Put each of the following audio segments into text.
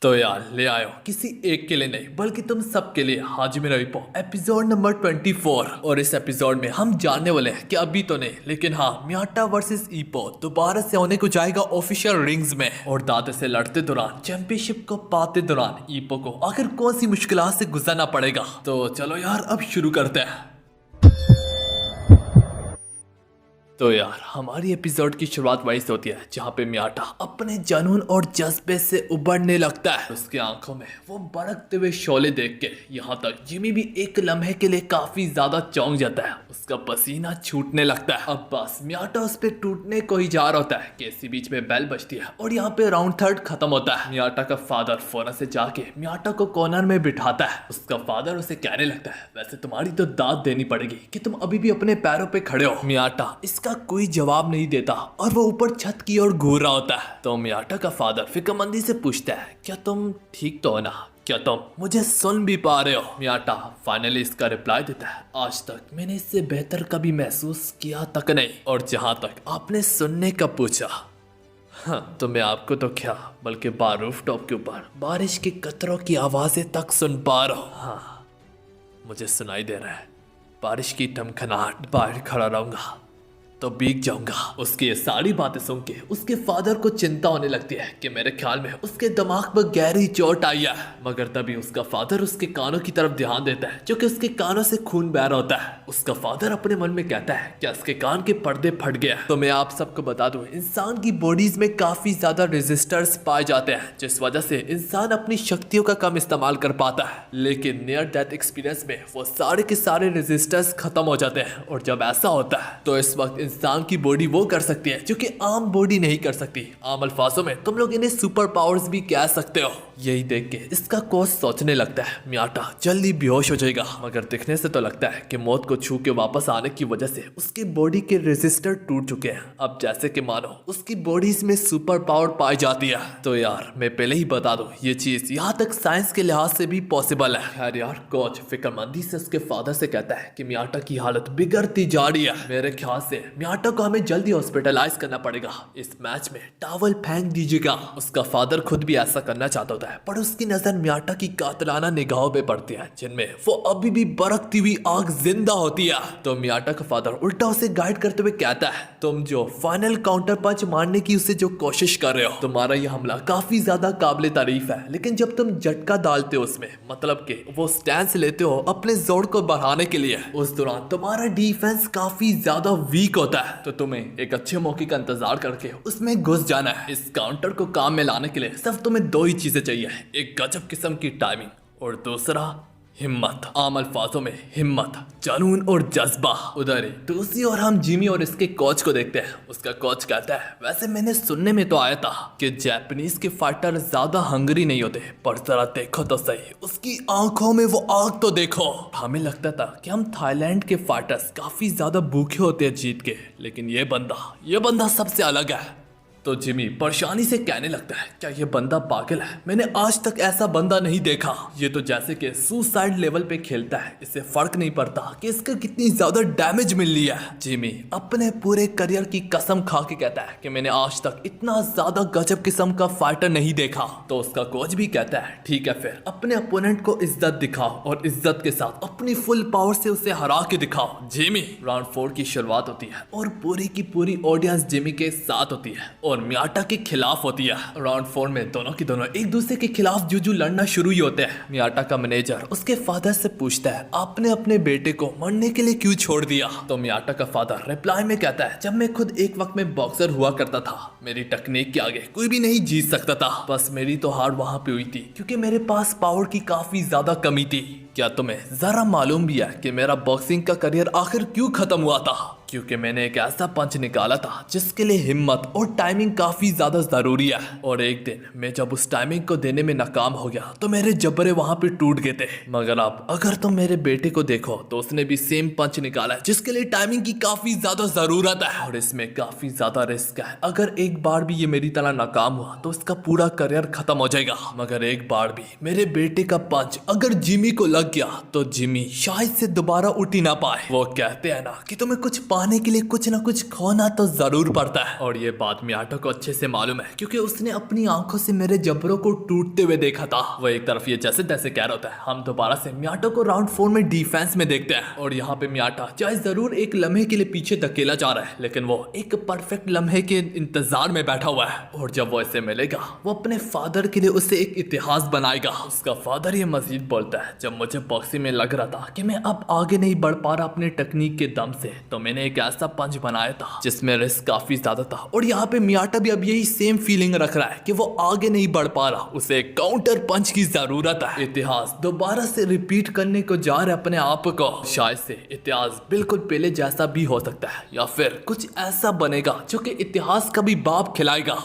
तो यार ले आयो किसी एक के लिए नहीं बल्कि तुम सबके लिए हाजिर रहीपो एपिसोड नंबर 24। और इस एपिसोड में हम जानने वाले हैं कि अभी तो नहीं लेकिन हाँ मियाटा वर्सेस ईपो दोबारा से होने को जाएगा ऑफिशियल रिंग्स में। और दाते से लड़ते दौरान चैंपियनशिप को पाते दौरान ईपो को आखिर कौन सी मुश्किलात से गुजरना पड़ेगा। तो चलो यार अब शुरू करते हैं। तो यार हमारी एपिसोड की शुरुआत वहीं से होती है जहाँ पे मियाटा अपने जुनून और जज्बे से उबरने लगता है। उसकी आंखों में वो बरकते हुए शोले देख के यहाँ तक जिमी भी एक लम्हे के लिए काफी ज्यादा चौंक जाता है। उसका पसीना छूटने लगता है। अब बस मियाटा उस पे टूटने को ही जा रहा होता है कि इसी बीच में बेल बजती है और यहाँ पे राउंड थर्ड खत्म होता है। मियाटा का फादर फौरन से जाके मियाटा को कॉर्नर में बिठाता है। उसका फादर उसे कहने लगता है वैसे तुम्हारी तो दाद देनी पड़ेगी कि तुम अभी भी अपने पैरों पे खड़े हो। मियाटा इसका कोई जवाब नहीं देता और वो ऊपर छत की ओर घूर रहा होता है। तो मियाटा का फादर फिक्रमंदी से पूछता है क्या तुम ठीक तो हो ना, क्या तुम मुझे सुन भी पा रहे हो। मियाटा फाइनली इसका रिप्लाई देता है आज तक मैंने इससे बेहतर कभी महसूस किया तक नहीं। और जहां तक आपने सुनने का पूछा, हाँ तो मैं आपको तो क्या बल्कि बार रूफ टॉप के ऊपर बारिश के कतरों की आवाजें तक सुन पा रहा हूँ। हाँ मुझे सुनाई दे रहा है बारिश की टमखनाहट। बाहर खड़ा रहूंगा तो भीग जाऊंगा। उसकी ये सारी बातें सुन के उसके फादर को चिंता होने लगती है कि मेरे ख्याल में उसके दिमाग पर गहरी चोट आई है। मगर तभी उसका फादर उसके कानों की तरफ ध्यान देता है जो कि उसके कानों से खून बह रहा होता है। उसका फादर अपने मन में कहता है कि उसके कान के पर्दे फट गए। तो मैं आप सबको बता दूं इंसान की बॉडीज में काफी ज्यादा रेजिस्टर्स पाए जाते हैं जिस वजह से इंसान अपनी शक्तियों का कम इस्तेमाल कर पाता है। लेकिन नियर डेथ एक्सपीरियंस में वो सारे के सारे रेजिस्टर्स खत्म हो जाते हैं। और जब ऐसा होता है तो इस वक्त इंसान की बॉडी वो कर सकती है जो कि आम बॉडी नहीं कर सकती। आम अल्फाजों में तुम लोग इन्हें सुपर पावर्स भी कह सकते हो। यही देख के इसका कोच सोचने लगता है मियाटा जल्दी बेहोश हो जाएगा। मगर दिखने से तो लगता है कि मौत को छू के वापस आने की वजह से उसकी बॉडी के रेजिस्टर टूट चुके हैं। अब जैसे कि मानो उसकी बॉडीज में सुपर पावर पाई जाती है। तो यार मैं पहले ही बता दूं ये चीज यहाँ तक साइंस के लिहाज से भी पॉसिबल है। खैर यार कोच फिक्रमंदी से उसके फादर से कहता है कि मियाटा की हालत बिगड़ती जा रही है। मेरे ख्याल से मियाटा को हमें जल्दी हॉस्पिटलाइज करना पड़ेगा। इस मैच में टॉवल फेंक दीजिएगा। उसका फादर खुद भी ऐसा करना चाहता होता है पर उसकी नजर मियाटा की कातिलाना निगाहों पे पड़ती है जिनमें वो अभी भी बरकती हुई आग जिंदा होती है। तो मियाटा का फादर उल्टा उसे गाइड करते हुए कहता है तुम जो फाइनल काउंटर पंच मारने की उसे जो कोशिश कर रहे हो तुम्हारा यह हमला काफी ज्यादा काबिले तारीफ है। लेकिन जब तुम झटका डालते हो उसमें मतलब कि वो स्टैंड लेते हो अपने जोर को बढ़ाने के लिए उस दौरान तुम्हारा डिफेंस काफी ज्यादा वीक होता है। तो तुम्हें एक अच्छे मौके का इंतजार करके उसमें घुस जाना है। इस काउंटर को काम में लाने के लिए सिर्फ तुम्हें दो ही चीजें चाहिए, एक गजब किस्म की टाइमिंग और दूसरा हिम्मत। आम अल्फाजों में हिम्मत, जुनून और जज्बा। उधर ही दूसरी और हम जिमी और इसके कोच को देखते हैं। उसका कोच कहता है वैसे मैंने सुनने में तो आया था कि जापानीज के फाइटर ज्यादा हंगरी नहीं होते पर जरा देखो तो सही उसकी आंखों में वो आग तो देखो। हमें लगता था कि हम थाईलैंड के फाइटर्स काफी ज्यादा भूखे होते हैं जीत के, लेकिन ये बंदा सबसे अलग है। तो जिमी परेशानी से कहने लगता है क्या ये बंदा पागल है, मैंने आज तक ऐसा बंदा नहीं देखा। ये तो जैसे कि सुसाइड लेवल पे खेलता है, इससे फर्क नहीं पड़ता कि इसका कितनी ज्यादा डैमेज मिल रही है। जिमी अपने पूरे करियर की कसम खा के कहता है कि मैंने आज तक इतना ज्यादा गजब किस्म का फाइटर नहीं देखा। तो उसका कोच भी कहता है ठीक है फिर अपने अपोनेंट को इज्जत दिखाओ और इज्जत के साथ अपनी फुल पावर से उसे हरा के दिखाओ। जिमी राउंड 4 की शुरुआत होती है और पूरी की पूरी ऑडियंस जिमी के साथ होती है और मियाटा के खिलाफ होती है। राउंड 4 में दोनों की दोनों एक दूसरे के खिलाफ जूझू लड़ना शुरू ही होते हैं। मियाटा का मैनेजर उसके फादर से पूछता है आपने अपने बेटे को मरने के लिए क्यों छोड़ दिया। तो मियाटा का फादर रिप्लाई में कहता है जब मैं खुद एक वक्त में बॉक्सर हुआ करता था मेरी टेक्निक के आगे कोई भी नहीं जीत सकता था। बस मेरी तो हार वहां पे हुई थी क्योंकि मेरे पास पावर की काफी ज्यादा कमी थी। क्या तुम्हें जरा मालूम भी है कि मेरा बॉक्सिंग का करियर आखिर क्यों खत्म हुआ था? क्योंकि मैंने एक ऐसा पंच निकाला था जिसके लिए हिम्मत और टाइमिंग काफी ज्यादा जरूरी है। और एक दिन मैं जब उस टाइमिंग को देने में नाकाम हो गया तो मेरे जबड़े वहां पे टूट गए थे। मगर अब अगर तुम मेरे बेटे को देखो तो उसने भी सेम पंच निकाला है जिसके लिए टाइमिंग की काफी ज्यादा जरूरत है और इसमें काफी ज्यादा रिस्क है। अगर एक बार भी ये मेरी तरह नाकाम हुआ तो इसका पूरा करियर खत्म हो जाएगा। मगर एक बार भी मेरे बेटे का पंच अगर जिमी को लग गया तो जिमी शायद से दोबारा उठ ही ना पाए। वो कहते हैं ना कि तुम्हें कुछ पाने के लिए कुछ ना कुछ खोना तो जरूर पड़ता है। और ये बात मियाटा को अच्छे से मालूम है क्योंकि उसने अपनी आंखों से मेरे जबड़ों को टूटते हुए देखा था। वो एक तरफ ये जैसे तैसे कह रहा होता है। हम दोबारा से मियाटा को राउंड 4 में डिफेंस में देखते हैं और यहाँ पे मियाटा चाहे जरूर एक लम्हे के लिए पीछे धकेला जा रहा है, लेकिन वो एक परफेक्ट लम्हे के इंतजार में बैठा हुआ है। और जब वो इसे मिलेगा वो अपने फादर के लिए उसे एक इतिहास बनाएगा। उसका फादर ये मजीद बोलता है, जब मुझे बॉक्सिंग में लग रहा था कि मैं अब आगे नहीं बढ़ पा रहा अपने टेक्निक के दम से, तो मैंने एक ऐसा पंच बनाया था जिसमें रिस्क काफी ज्यादा था। और यहाँ पे मियाटा भी अब यही सेम फीलिंग रख रहा है कि वो आगे नहीं बढ़ पा रहा, उसे एक काउंटर पंच की जरूरत है। इतिहास दोबारा से रिपीट करने को जा रहा है अपने आप को। शायद से इतिहास बिल्कुल पहले जैसा भी हो सकता है या फिर कुछ ऐसा बनेगा जो कि इतिहास का भी बाप खिलाएगा।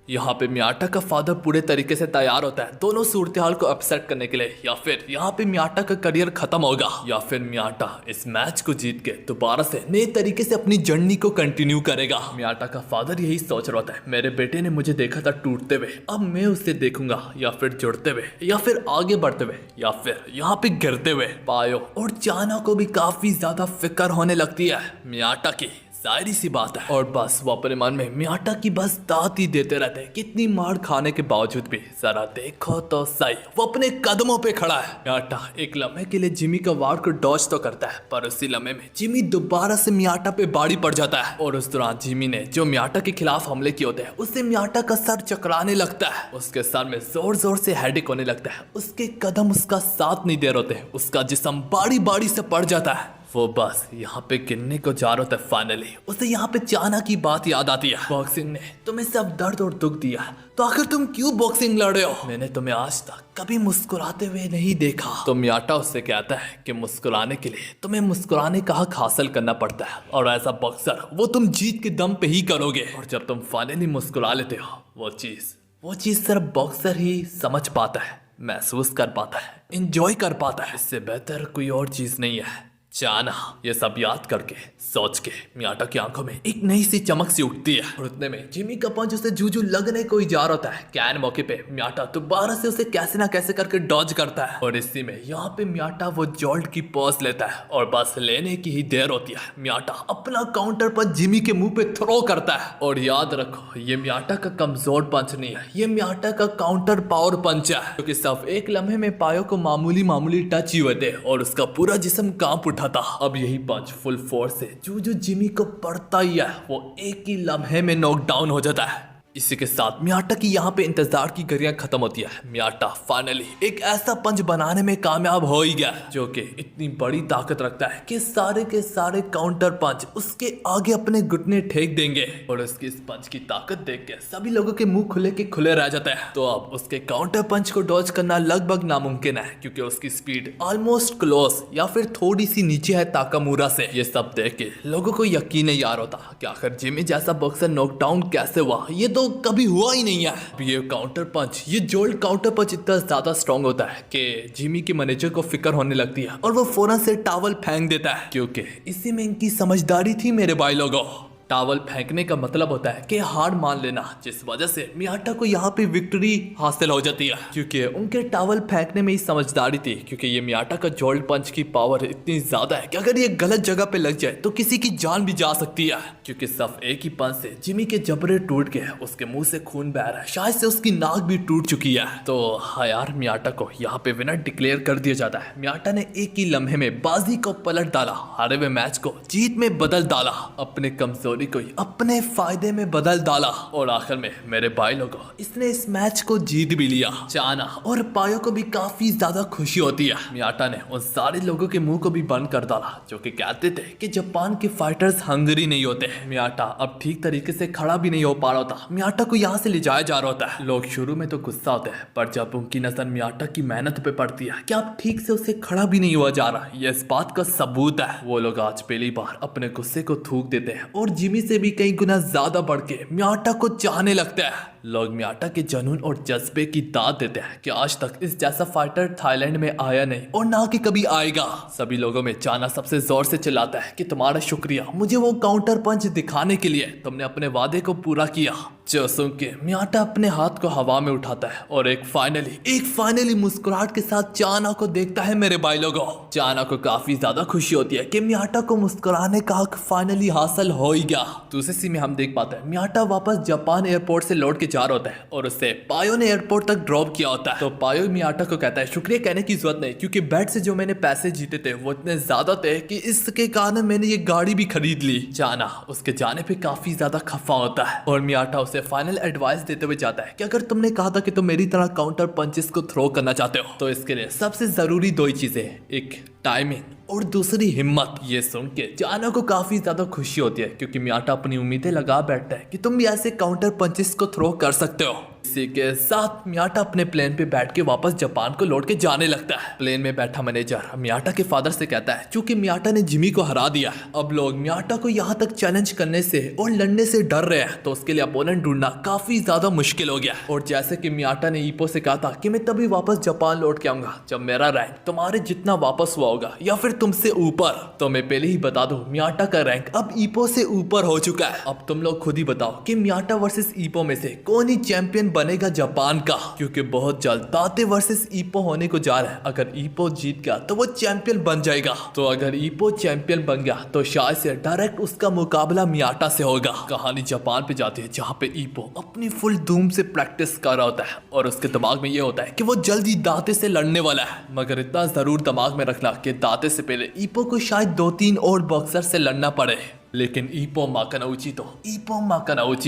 यहाँ पे मियाटा का फादर पूरे तरीके से तैयार होता है दोनों सूरत-हाल को अपसेट करने के लिए। या फिर यहाँ पे मियाटा का करियर खत्म होगा या फिर मियाटा इस मैच को जीत के दोबारा से नए तरीके से अपनी जर्नी को कंटिन्यू करेगा। मियाटा का फादर यही सोच रहा होता है, मेरे बेटे ने मुझे देखा था टूटते हुए, अब मैं उसे देखूंगा या फिर जुड़ते हुए या फिर आगे बढ़ते हुए या फिर यहाँ पे गिरते हुए। पायो और चाना को भी काफी ज्यादा फिक्र होने लगती है मियाटा की, जाहिर सी बात है। और बस वो अपने मन में मियाटा की बस दात ही देते रहते हैं। कितनी मार खाने के बावजूद भी जरा देखो तो सही, वो अपने कदमों पे खड़ा है। मियाटा एक लम्हे के लिए जिमी का वार को डॉज तो करता है, पर उसी लम्हे में जिमी दोबारा से मियाटा पे बाड़ी पड़ जाता है। और उस दौरान जिमी ने जो मियाटा के खिलाफ हमले किए होते हैं उससे मियाटा का सर चकराने लगता है। उसके सर में जोर जोर से हेडेक होने लगता है। उसके कदम उसका साथ नहीं दे रहे होते, उसका जिस्म बाड़ी बाड़ी से पड़ जाता है। वो बस यहाँ पे गिरने को जा रहा था। फाइनली उसे यहाँ पे चाना की बात याद आती है, बॉक्सिंग ने तुम्हें सब दर्द और दुख दिया, तो आखिर तुम क्यों बॉक्सिंग लड़ रहे हो? मैंने तुम्हें आज तक कभी मुस्कुराते हुए नहीं देखा। तो मियाटा उससे कहता है कि मुस्कुराने के लिए तुम्हें मुस्कुराने का हक हासिल करना पड़ता है, और ऐसा बॉक्सर वो तुम जीत के दम पे ही करोगे। और जब तुम फाइनली मुस्कुरा लेते हो वो चीज सिर्फ बॉक्सर ही समझ पाता है, महसूस कर पाता है, इंजॉय कर पाता है। इससे बेहतर कोई और चीज नहीं है। चाना ये सब याद करके सोच के मियाटा की आंखों में एक नई सी चमक सी उठती है। और उतने में जिमी का पंच उसे जूजू लगने को ही जा रहा होता है। कैन मौके पे मियाटा दोबारा से उसे कैसे ना कैसे करके डॉज करता है। और इसी में यहाँ पे मियाटा वो जॉल्ट की पॉज लेता है और बस लेने की ही देर होती है। मियाटा अपना काउंटर पंच जिमी के मुंह पे थ्रो करता है। और याद रखो ये मियाटा का कमजोर पंच नहीं है, ये मियाटा का काउंटर पावर पंच है, क्योंकि सिर्फ एक लम्हे में पायो को मामूली टच ही हुए थे और उसका पूरा जिस्म कांप उठा था। अब यही पंच फुल फोर्स से जूजू जिमी को पड़ता ही है, वो एक ही लम्हे में नॉकडाउन हो जाता है। इसी के साथ मियाटा की यहाँ पे इंतजार की घड़ियां खत्म होती है। मियाटा फाइनली एक ऐसा पंच बनाने में कामयाब हो ही गया जो कि इतनी बड़ी ताकत रखता है कि सारे के सारे काउंटर पंच उसके आगे अपने घुटने ठेक देंगे। और उसकी इस पंच की ताकत देख के सभी लोगों के मुंह खुले के खुले रह जाते हैं। तो अब उसके काउंटर पंच को डॉज करना लगभग नामुमकिन है, क्योंकि उसकी स्पीड ऑलमोस्ट क्लोज या फिर थोड़ी सी नीचे है ताकामुरा से। ये सब देख के लोगों को यकीन नहीं आ रहा था कि आखिर जिमी जैसा बॉक्सर नॉकडाउन कैसे हुआ, ये तो कभी हुआ ही नहीं है। ये काउंटर पंच, ये जोल्ट काउंटर पंच इतना ज्यादा स्ट्रॉन्ग होता है कि जिमी के मैनेजर को फिक्र होने लगती है और वो फौरन से टॉवल फेंक देता है, क्योंकि इसी में इनकी समझदारी थी मेरे भाई लोगों। टॉवल फेंकने का मतलब होता है कि हार मान लेना, जिस वजह से मियाटा को यहाँ पे विक्ट्री हासिल हो जाती है, क्योंकि उनके टॉवल फेंकने में ही समझदारी थी। क्योंकि ये मियाटा का जोल्ट पंच की पावर इतनी ज्यादा है कि अगर ये गलत जगह पे लग जाए तो किसी की जान भी जा सकती है। क्योंकि सिर्फ एक ही पंच से जिमी के जबड़े टूट गए, उसके मुंह से खून बह रहा है, शायद से उसकी नाक भी टूट चुकी है। तो हाँ यार, मियाटा को यहाँ पे विनर डिक्लेयर कर दिया जाता है। मियाटा ने एक ही लम्हे में बाजी को पलट डाला, हारे हुए मैच को जीत में बदल डाला, अपने कमजोरी को अपने फायदे में बदल डाला, और आखिर में मेरे भाई लोगों इसने इस मैच को जीत भी लिया। चाना और पायो को भी काफी ज्यादा खुशी होती है। मियाटा ने उन सारे लोगों के मुंह को भी बंद कर डाला जो कि कहते थे कि जापान के फाइटर्स हंगरी नहीं होते। मियाटा अब ठीक तरीके से खड़ा भी नहीं हो पा रहा था। मियाटा को यहाँ से ले जाया जा रहा होता है। लोग शुरू में तो गुस्सा होते हैं, पर जब उनकी नजर मियाटा की मेहनत पे पड़ती है कि अब ठीक से उसे खड़ा भी नहीं हुआ जा रहा, ये इस बात का सबूत है। वो लोग आज पहली बार अपने गुस्से को थूक देते हैं और जिमी से भी कई गुना ज्यादा बढ़ के मियाटा को चाहने लगता है। लोग मियाटा के जुनून और जज्बे की दाद देते हैं कि आज तक इस जैसा फाइटर थाईलैंड में आया नहीं और ना कि कभी आएगा। सभी लोगों में चाना सबसे जोर से चिल्लाता है कि तुम्हारा शुक्रिया, मुझे वो काउंटर पंच दिखाने के लिए तुमने अपने वादे को पूरा किया। जो सुन के मियाटा अपने हाथ को हवा में उठाता है और एक फाइनली मुस्कुराहट के साथ चाना को देखता है। मेरे भाई लोगों, चाना को काफी ज्यादा खुशी होती है कि मियाटा को मुस्कुराने का हक फाइनली हासिल हो ही गया। दूसरे सीन में हम देख पाते हैं मियाटा वापस जापान एयरपोर्ट से लौट के जा रहा होता है और उसे पायो ने एयरपोर्ट तक ड्रॉप किया होता है। तो पायो मियाटा को कहता है शुक्रिया कहने की जरूरत नहीं, क्योंकि बैट से जो मैंने पैसे जीते थे वो इतने ज्यादा थे कि इसके कारण मैंने ये गाड़ी भी खरीद ली। चाना उसके जाने पे काफी ज्यादा खफा होता है और मियाटा उसे फाइनल एडवाइस देते हुए जाता है कि अगर तुमने कहा था कि तुम मेरी तरह काउंटर पंचेस को थ्रो करना चाहते हो तो इसके लिए सबसे जरूरी दो ही चीजें, एक टाइमिंग और दूसरी हिम्मत। ये सुन के चाना को काफी ज्यादा खुशी होती है क्योंकि मियाटा अपनी उम्मीदें लगा बैठता है कि तुम भी ऐसे काउंटर पंचेस को थ्रो कर सकते हो। इसी के साथ मियाटा अपने प्लेन पे बैठ के वापस जापान को लौट के जाने लगता है। प्लेन में बैठा मैनेजर मियाटा के फादर से कहता है चूंकि मियाटा ने जिमी को हरा दिया है, अब लोग मियाटा को यहाँ तक चैलेंज करने से और लड़ने से डर रहे हैं, तो उसके लिए अपोनेंट ढूंढना काफी ज्यादा मुश्किल हो गया। और जैसे कि मियाटा ने ईपो से कहा था कि मैं तभी वापस जापान लौट के आऊंगा जब मेरा रैंक तुम्हारे जितना वापस हुआ होगा या फिर तुमसे ऊपर। तो मैं पहले ही बता दूं मियाटा का रैंक अब ईपो से ऊपर हो चुका है। अब तुम लोग खुद ही बताओ कि मियाटा वर्सेस ईपो में से कौन ही चैंपियन बनेगा जापान का, क्योंकि बहुत जल्द दाते वर्सेस ईपो होने को जा रहा है। अगर ईपो जीत गया तो वो चैंपियन बन जाएगा, तो अगर ईपो चैंपियन बन गया तो शायद से डायरेक्ट उसका मुकाबला मियाटा से होगा। कहानी जापान पे जाती है जहाँ पे ईपो अपनी फुल धूम से प्रैक्टिस कर रहा होता है और उसके दिमाग में ये होता है कि वो जल्दी दाते से लड़ने वाला है। मगर इतना जरूर दिमाग में रखना कि दाते से पहले ईपो को शायद 2-3 और बॉक्सर से लड़ना पड़े। लेकिन ईपो माकानाउची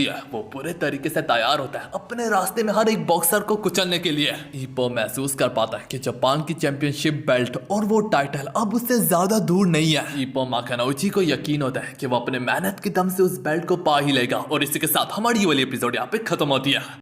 है, वो पूरे तरीके से तैयार होता है अपने रास्ते में हर एक बॉक्सर को कुचलने के लिए। ईपो महसूस कर पाता है कि जापान की चैंपियनशिप बेल्ट और वो टाइटल अब उससे ज्यादा दूर नहीं है। ईपो माकानाउची को यकीन होता है कि वो अपने मेहनत के दम से उस बेल्ट को पा ही लेगा। और इसी के साथ हमारी ये वाली एपिसोड यहाँ पे खत्म होती है।